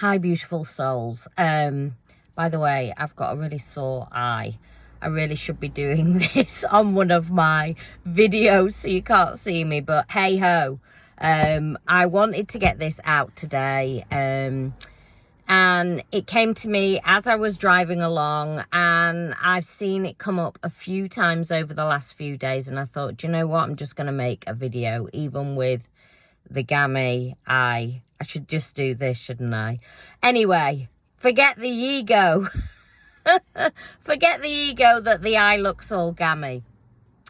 Hi, beautiful souls. By the way, I've got a really sore eye. I really should be doing this on one of my videos so you can't see me, but hey ho. I wanted to get this out today. And it came to me as I was driving along, and I've seen it come up a few times over the last few days, and I thought, do you know what? I'm just going to make a video, even with the gammy eye. I should just do this, shouldn't I? Anyway, forget the ego. Forget the ego that the eye looks all gammy.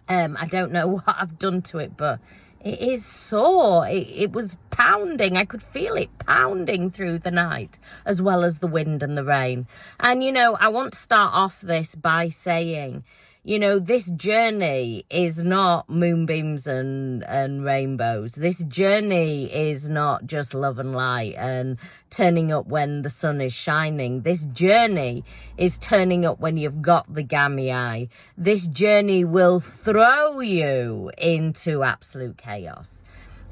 I don't know what I've done to it, but it is sore. It was pounding. I could feel it pounding through the night, as well as the wind and the rain. And, you know, I want to start off this by saying, you know, this journey is not moonbeams and rainbows. This journey is not just love and light and turning up when the sun is shining. This journey is turning up when you've got the gammy eye. This journey will throw you into absolute chaos.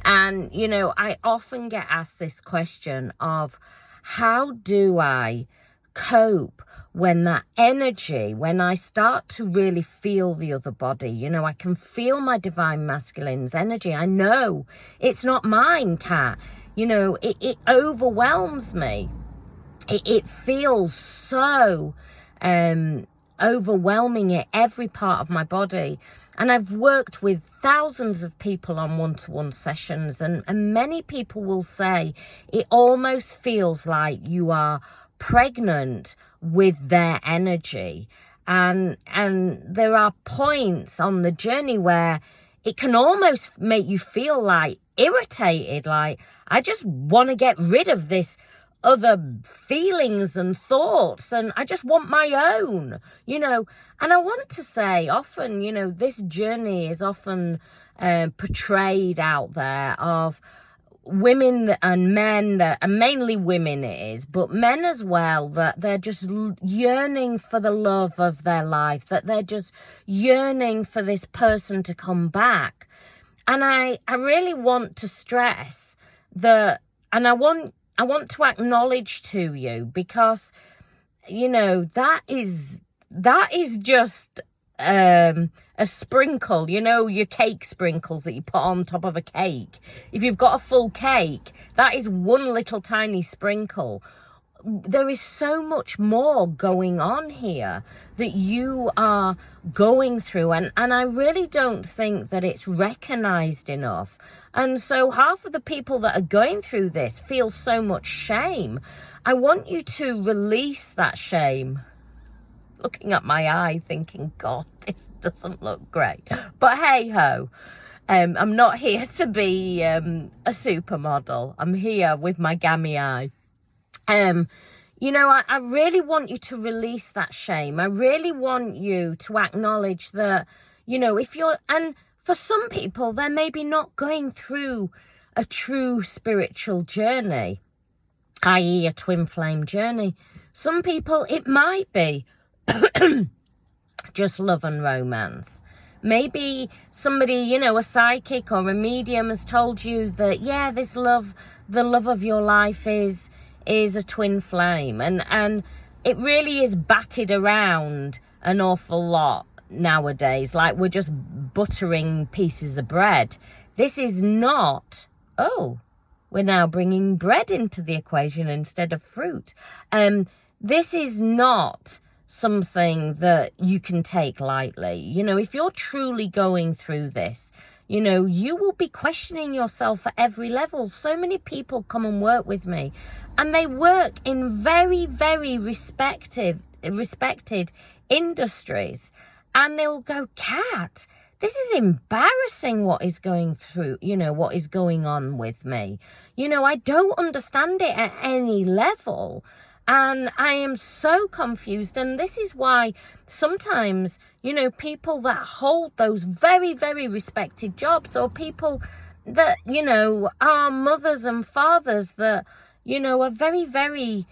And, you know, I often get asked this question of, how do I cope when that energy, when I start to really feel the other body? You know, I can feel my divine masculine's energy. I know it's not mine, Kat. You know, it overwhelms me. It feels so overwhelming in every part of my body. And I've worked with thousands of people on one-to-one sessions, and many people will say it almost feels like you are pregnant with their energy. And there are points on the journey where it can almost make you feel like irritated, like I just want to get rid of this other feelings and thoughts, and I just want my own, you know. And I want to say, often, you know, this journey is often portrayed out there of women and men, and mainly women it is, but men as well, that they're just yearning for the love of their life, that they're just yearning for this person to come back. And I really want to stress that, and I want to acknowledge to you, because, you know, that is just a sprinkle, you know, your cake sprinkles that you put on top of a cake. If you've got a full cake, that is one little tiny sprinkle. There is so much more going on here that you are going through, and I really don't think that it's recognized enough. And so half of the people that are going through this feel so much shame. I want you to release that shame. Looking at my eye thinking, God, this doesn't look great. But hey ho, I'm not here to be a supermodel. I'm here with my gammy eye. You know, I really want you to release that shame. I really want you to acknowledge that, you know, if you're, and for some people, they're maybe not going through a true spiritual journey, i.e. a twin flame journey. Some people, it might be just love and romance. Maybe somebody, you know, a psychic or a medium has told you that, yeah, this love, the love of your life is a twin flame, and it really is batted around an awful lot nowadays, like we're just buttering pieces of bread. This is not, oh, we're now bringing bread into the equation instead of fruit. This is not something that you can take lightly. You know, if you're truly going through this, you know, you will be questioning yourself at every level. So many people come and work with me, and they work in very, very respected industries, and they'll go, Kat, this is embarrassing what is going through, you know, what is going on with me. You know, I don't understand it at any level. And I am so confused. And this is why sometimes, you know, people that hold those very, very respected jobs, or people that, you know, are mothers and fathers that, you know, are very, very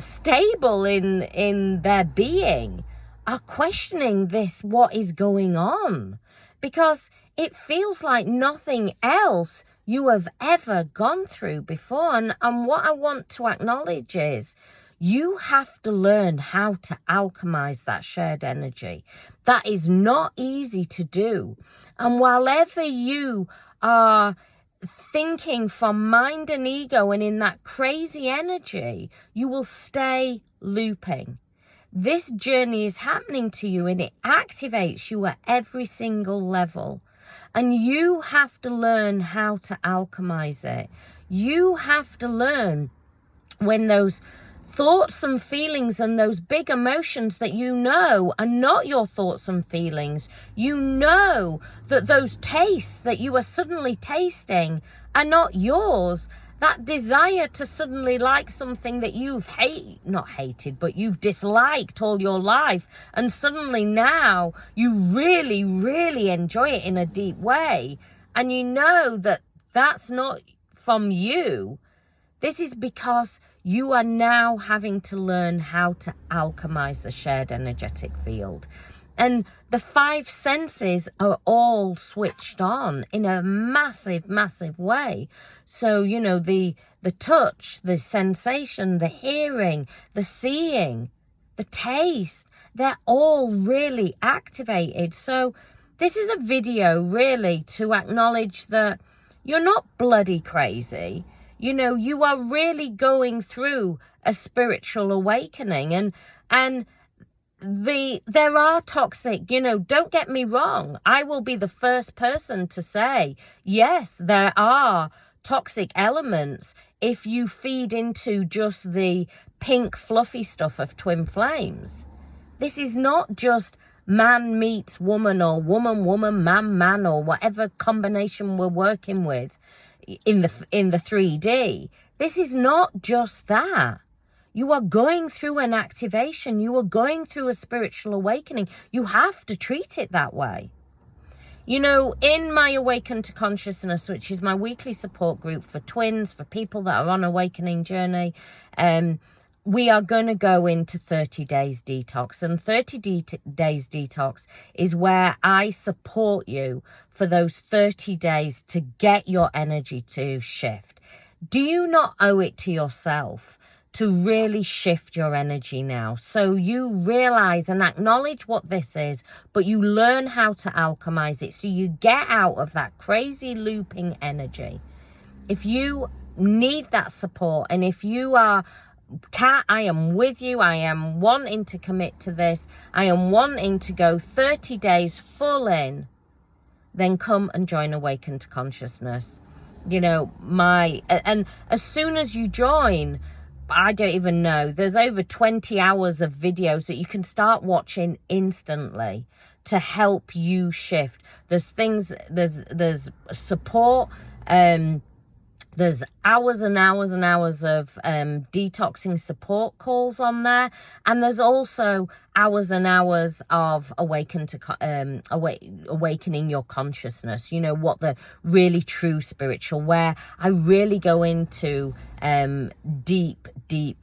stable in their being, are questioning this, what is going on, because it feels like nothing else you have ever gone through before. And what I want to acknowledge is you have to learn how to alchemize that shared energy. That is not easy to do. And while ever you are thinking from mind and ego and in that crazy energy, you will stay looping. This journey is happening to you and it activates you at every single level. And you have to learn how to alchemize it. You have to learn when those thoughts and feelings and those big emotions that you know are not your thoughts and feelings. You know that those tastes that you are suddenly tasting are not yours. That desire to suddenly like something that you've not hated, but you've disliked all your life, and suddenly now you really, really enjoy it in a deep way, and you know that that's not from you. This is because you are now having to learn how to alchemize the shared energetic field. And the 5 senses are all switched on in a massive, massive way. So, you know, the touch, the sensation, the hearing, the seeing, the taste, they're all really activated. So this is a video really to acknowledge that you're not bloody crazy. You know, you are really going through a spiritual awakening, and there are toxic, you know, don't get me wrong. I will be the first person to say, yes, there are toxic elements if you feed into just the pink fluffy stuff of twin flames. This is not just man meets woman or woman, man, or whatever combination we're working with in the 3D. This is not just that. You are going through an activation. You are going through a spiritual awakening. You have to treat it that way. You know, in my Awaken to Consciousness, which is my weekly support group for twins, for people that are on awakening journey, we are going to go into 30 days detox. And 30 days detox is where I support you for those 30 days to get your energy to shift. Do you not owe it to yourself to really shift your energy now? So you realize and acknowledge what this is, but you learn how to alchemize it so you get out of that crazy looping energy. If you need that support, and if you are Kat, I am with you. I am wanting to commit to this. I am wanting to go 30 days full in. Then come and join Awaken to Consciousness. You know, and as soon as you join, I don't even know, there's over 20 hours of videos that you can start watching instantly to help you shift. There's support, there's hours and hours and hours of detoxing support calls on there, and there's also hours and hours of awakening your consciousness. You know, what the really true spiritual, where I really go into deep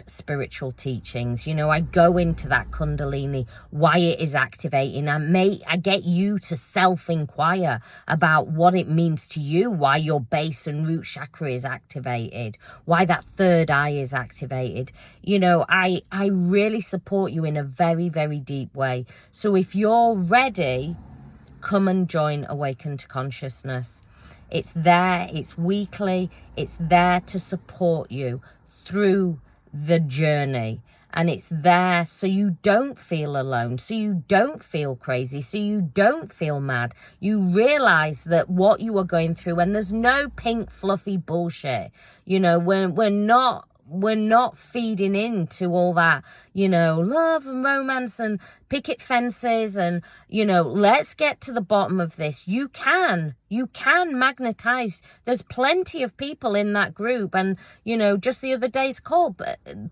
spiritual teachings. You know, I go into that Kundalini, why it is activating. I get you to self-inquire about what it means to you, why your base and root chakra is activated, why that third eye is activated. You know, I really support you in a very, very deep way. So if you're ready, come and join Awaken to Consciousness. It's there, it's weekly, it's there to support you through the journey. And it's there so you don't feel alone, so you don't feel crazy, so you don't feel mad. You realize that what you are going through, and there's no pink fluffy bullshit. You know, we're not feeding into all that, you know, love and romance and picket fences and, you know, let's get to the bottom of this. You can magnetize. There's plenty of people in that group. And, you know, just the other day's call,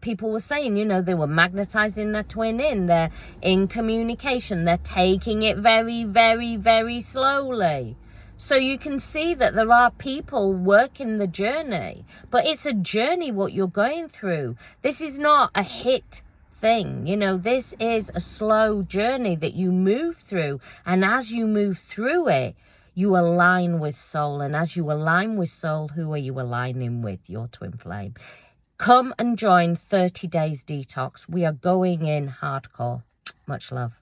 people were saying, you know, they were magnetizing their twin in. They're in communication. They're taking it very, very, very slowly. So you can see that there are people working the journey, but it's a journey what you're going through. This is not a hit thing. You know, this is a slow journey that you move through. And as you move through it, you align with soul. And as you align with soul, who are you aligning with? Your twin flame. Come and join 30 Days Detox. We are going in hardcore. Much love.